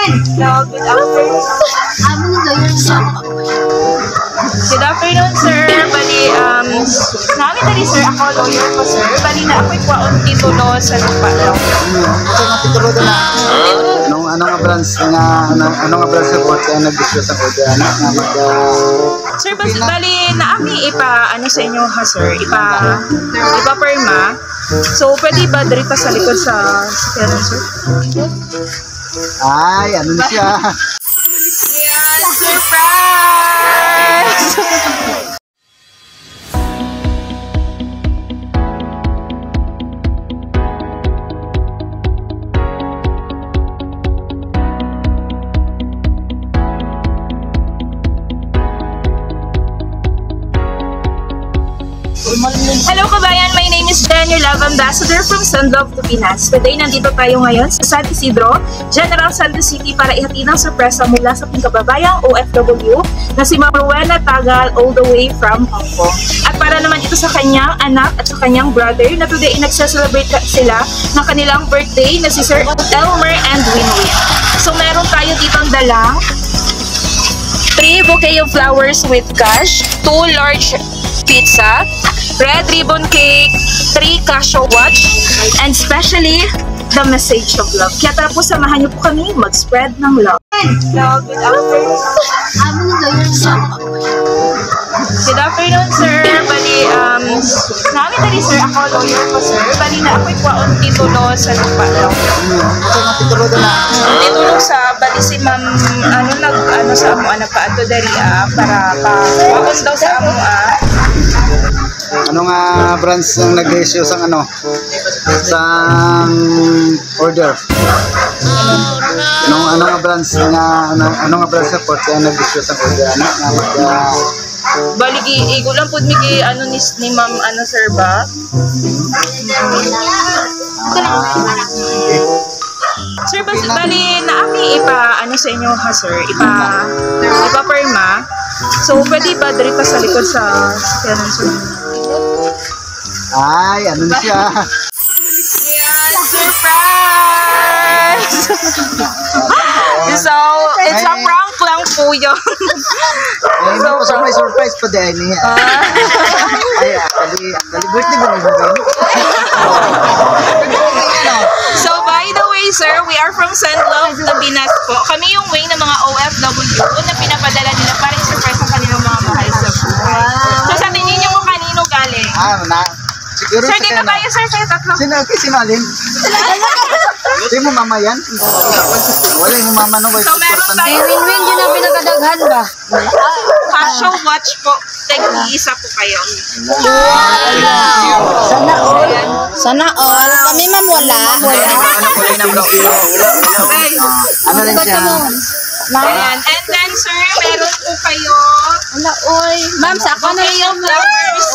Hello, good afternoon. Good afternoon, sir. Bali, namin tadi, sir, ako lawyer ko, sir. Bali na ako'y kwaon titulo sa lupa daw. Ito ang titulo doon na. Ano nga branch sa court kaya nag-discuss ako dyan. Sir, bali na ami ano sa inyo ha, sir? Ipa perma. So, pwede ba dirita sa likod sa kailan, sir? Ay, ano na siya? Ayan, surprise! Hello kabayan, my name is Jen, your love ambassador from Sunlove to Pinas. Today, nandito tayo ngayon sa San Isidro, General Santos City para ihatid ang sorpresa mula sa pangkababayang OFW na si Ma'am Rowena Tagal all the way from Hong Kong. At para naman ito sa kanyang anak at sa kanyang brother na today nagse-celebrate sila ng kanilang birthday na si Sir Elmer and Winwin. So meron tayo ditong dalang 3 bouquet of flowers with cash, 2 large pizza, red ribbon cake, 3 Casio watch, and especially the message of love. Kaya tara po, samahan niyo po kami mag-spread ng love. Hello, good afternoon. Good afternoon, sir. Bali, namin tadi, sir, ako lawyer ko, sir. Bali na ako'y kwaon titulo sa lupa daw. Ito ang titulo doon na. Titulo sa bali si ma'am, sa amo, nagpaato dari para kwaon daw sa amo, Ano nga branch ang nag-issue sang order? Ano nga branch sa court kaya nag-issue sang order? Bali, igo lang po ni ma'am, sir ba? Sir, bali na ami sa inyo ha, sir? Ipa perma. So, pwede ba dirita sa likod sa kailan, sir? Ay, ano na siya? Ayan, surprise! So, it's a prank lang po yun. Ay, may pa-surprise pa din. Ay, actually, birthday ba nyo ba? So, by the way, sir, we are from Sunlove to Pinas po. Kami yung wing ng mga OFW na pinapadala nila para i-surprise ang kanilang mga mahal sa buhay. So, sa tingin niyo kung kanino galing? Siguro sir, dito tayo, sir, sa tatlo. Sino alin? Hindi mo mama yan? Wala yung mama nung So, meron tayo. Win-win yun ang pinakadaghan ba? Casio watch po. Tag-iisa po kayo. Sana all. Sana all. Kami ma'am wala. Ano rin siya? Ayan. And then, sir, meron po kayo. Ma'am, sa ako na yung flowers.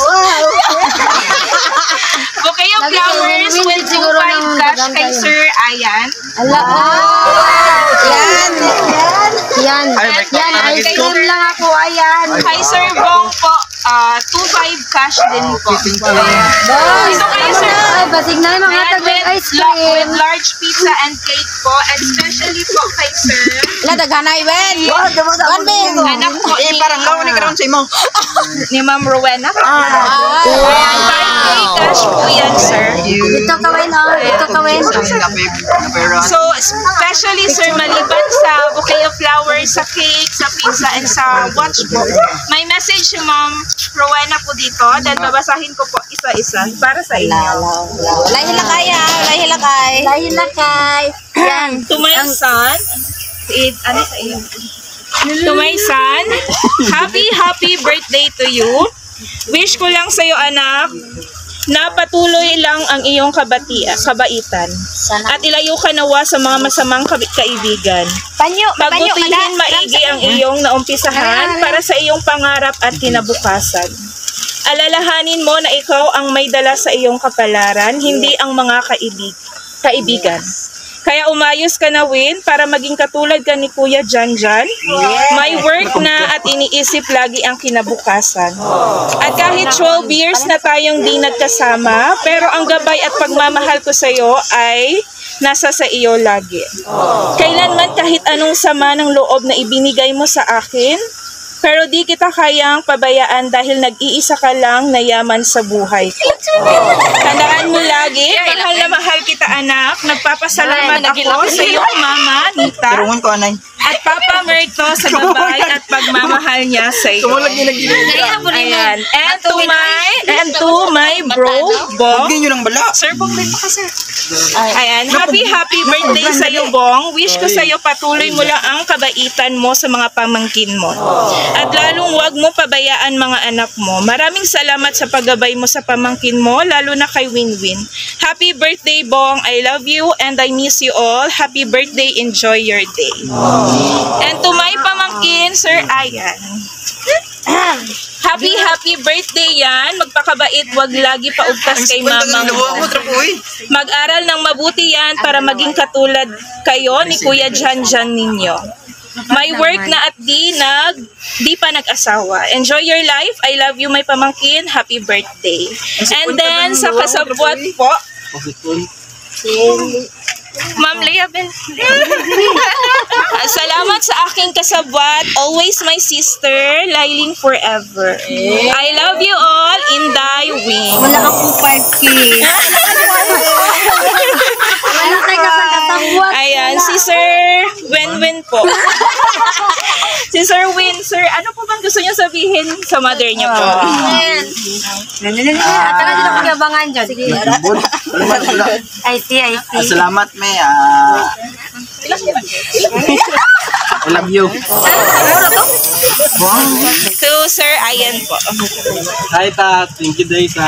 Bouquet of flowers with 2.5 cash kay Sir Ayan. Yan. Kay Kim lang ako, ayan. Kay Sir Bong po, 2.5 cash din po. So kayo, sir, Ay, basig na yung mga tagong ice cream. with large pizza and cake po, and especially po kay Sir. Daghanay, Wen. Anak po parang gawin ni karon sa imo. ni Ma'am Rowena. Ayan, 5K cash po yan, sir. Dito kawin, Dito kawin. So, especially, sir, maliban sa bouquet of flowers, sa cake, sa pizza, and sa watch po, may message si Ma'am Rowena po dito. Then, babasahin ko po isa-isa para sa inyo. Lahilakay. Yan. To my son, ano sa inyo? To my son, happy birthday to you. Wish ko lang sa'yo, anak, na patuloy lang ang iyong kabaitan. At ilayo ka nawa sa mga masamang kaibigan. Pagbutihin maigi ang iyong naumpisahan para sa iyong pangarap at kinabukasan. Alalahanin mo na ikaw ang may dala sa iyong kapalaran, hindi ang mga kaibigan. Kaya umayos ka na, Win, para maging katulad ka ni Kuya Janjan. May work na at iniisip lagi ang kinabukasan. At kahit 12 years na tayong di nagkasama, pero ang gabay at pagmamahal ko sa'yo ay nasa sa iyo lagi. Kailanman kahit anong sama ng loob na ibinigay mo sa akin, pero di kita kayang pabayaan dahil nag-iisa ka lang na yaman sa buhay ko. Tandaan mo lagi, mahal na mahal kita, anak. Nagpapasalamat ako sa iyong mama, Nita, Turungan ko, anay. at Papa Merto sa gabay at pagmamahal niya sa iyo. Ayan. And to my bro, Bong. Huwag nyo ng bala. Sir, Bong, rin pa ka, sir. Ayan. Happy birthday sa iyo, Bong. Wish ko sa iyo patuloy mo lang ang kabaitan mo sa mga pamangkin mo. At lalong wag mo pabayaan mga anak mo. Maraming salamat sa paggabay mo sa pamangkin mo, lalo na kay Winwin. Happy birthday, Bong. I love you and I miss you all. Happy birthday. Enjoy your day. And to my pamangkin, Sir Ayan. Happy birthday yan. Magpakabait, wag lagi paugtas kay mama mo. Mag-aral ng mabuti yan para maging katulad kayo ni Kuya Janjan ninyo. May work na at di pa nag-asawa. Enjoy your life. I love you, my pamangkin. Happy birthday. And then, sa kasabwat po, Ma'am Lea Bel. Salamat sa aking kasabwat. Always my sister, Liling forever. I love you all, Inday Wing. Wala akong party. Ano tayo ka kasabwat? Ayan, si Sir Winwin po. Si Sir Win, Sir, ano po bang gusto niyo sabihin sa mother niyo po? Tara dito ko gabangan dyan. Sige. IT. Salamat, May. I love you. To Sir Ayan po. Hi, Ta. Thank you, Day, sa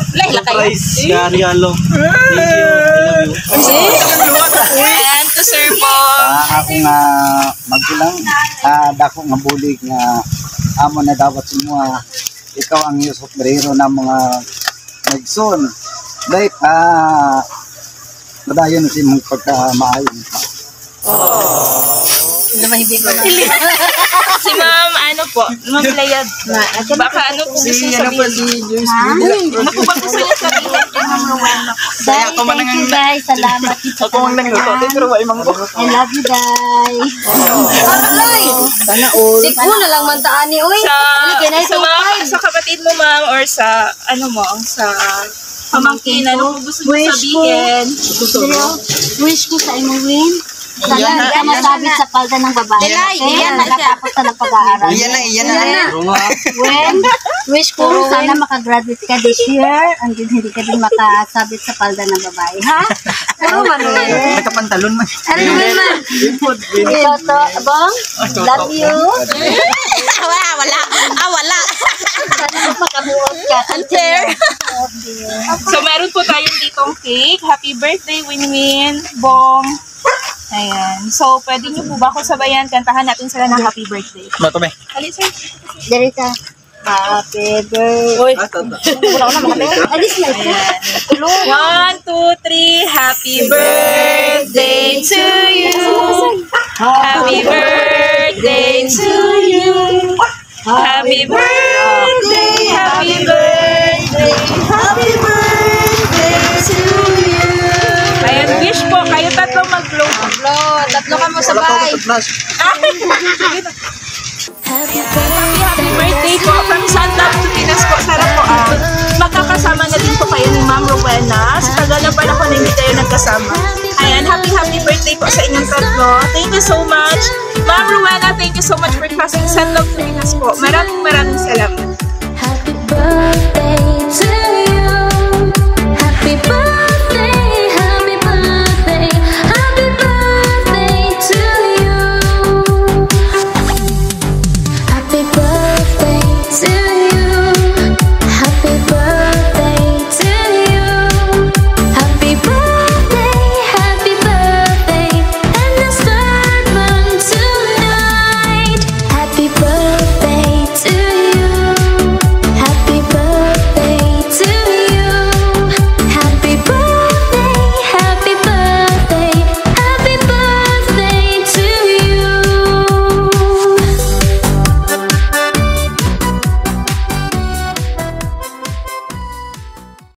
surprise na regalo. Thank you. I love you. And to Sir po. Ako nga magkulang. Dako nga bulig nga amo na dapat semua. Ikaw ang Yusuf Guerrero ng mga nagson. Dahil madayon na si mong pagkamaayon pa. Si Ma'am, ano po? Ma'am Layad. Baka ano po gusto niyo sabihin? Ano po ba gusto niyo sabihin? Thank you, guys. Salamat. Ako ang nagluto. Pero ay mga I love you, guys. Sana all. Sigo na lang mantaan ni Uy. Sa kapatid mo, Ma'am, or sa, ano mo, sa pamangkin, ano po gusto niyo sabihin? Wish ko sa imo, Win. Sana hindi ka masabit sa palda ng babae. Yan, nakatapos ka ng pag-aaral. Iyan na. When, wish ko sana makagraduate ka this year and hindi ka din makasabit sa palda ng babae. Ha? Ano man, Win? Nakapantalon man. Ano man? Ikaw to, Bong? Love you. Wala. Sana makabuot ka. Unfair. So, meron po tayong ditong cake. Happy birthday, Winwin, Bong. Ayan. So, pwede niyo po ba ako sabayan? Kantahan natin sila ng happy birthday. Bato, May. Halid, sir. Derita. Happy birthday. Wala ko na makatayin. Alis na ito. 1, 2, 3. Happy birthday to you. Happy birthday to you. Happy birthday, happy birthday, happy birthday to you. Ayan, wish po. Kayo tatlo mag-blow. Tatlo ka mo sabay. Happy birthday po from Sunlove to Pinas po. Sana po magkakasama na din po kayo ni Ma'am Rowena. Sa tagal na panahon na hindi kayo nagkasama. Ayan, happy birthday po sa inyong tatlo. Thank you so much. Ma'am Rowena, thank you so much for trusting Sunlove to Pinas po. Maraming salamat. Happy birthday to you. Happy birthday.